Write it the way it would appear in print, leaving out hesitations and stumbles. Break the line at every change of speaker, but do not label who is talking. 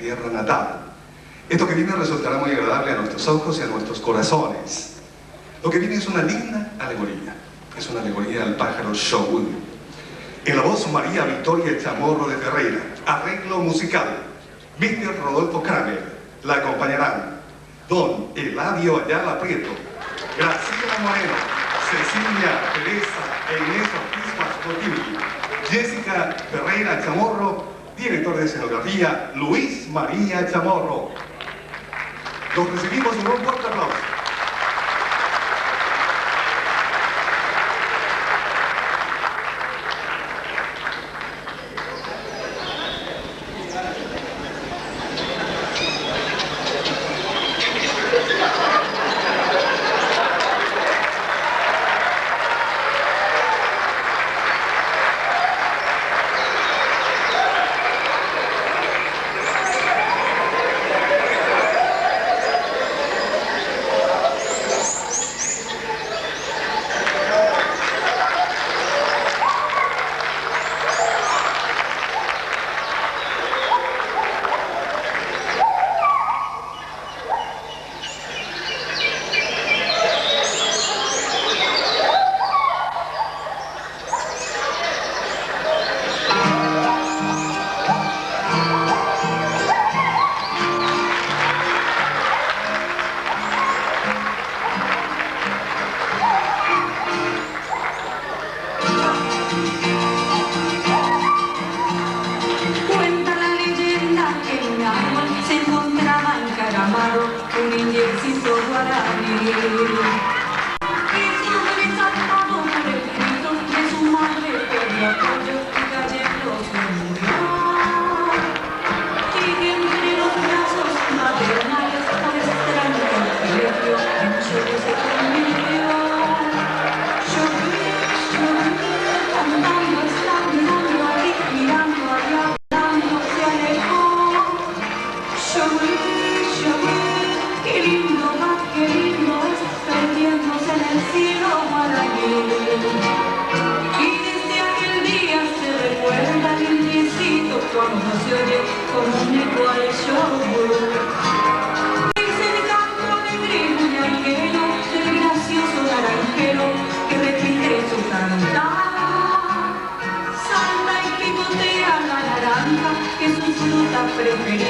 tierra natal. Esto que viene resultará muy agradable a nuestros ojos y a nuestros corazones. Lo que viene es una linda alegoría. Es una alegoría al pájaro Shogun. En la voz María Victoria Chamorro de Ferreira. Arreglo musical. Mr. Rodolfo Kramer. La acompañarán don Eladio Ayala Prieto, Graciela Moreno, Cecilia Teresa e Inés Ortiz Pascotilli, Jessica Ferreira Chamorro, director de escenografía Luis María Chamorro. Los recibimos con un fuerte aplauso.
Un indiecito guaraní y su desalmado por el grito de su madre perdió apoyo y cayendo se murió. Y entre los brazos maternales por extraño privilegio en suelo se convirtió. Andando, mirando aquí, mirando allá, mirando se alejó. Qué lindo es perdiéndose en el cielo guaraní. Y desde aquel día se recuerda el indiecito cuando se oye como un eco al Shogun. Es el canto alegre y alguero del gracioso naranjero que repite su cantar. Salta y picotea la naranja que es su fruta preferida.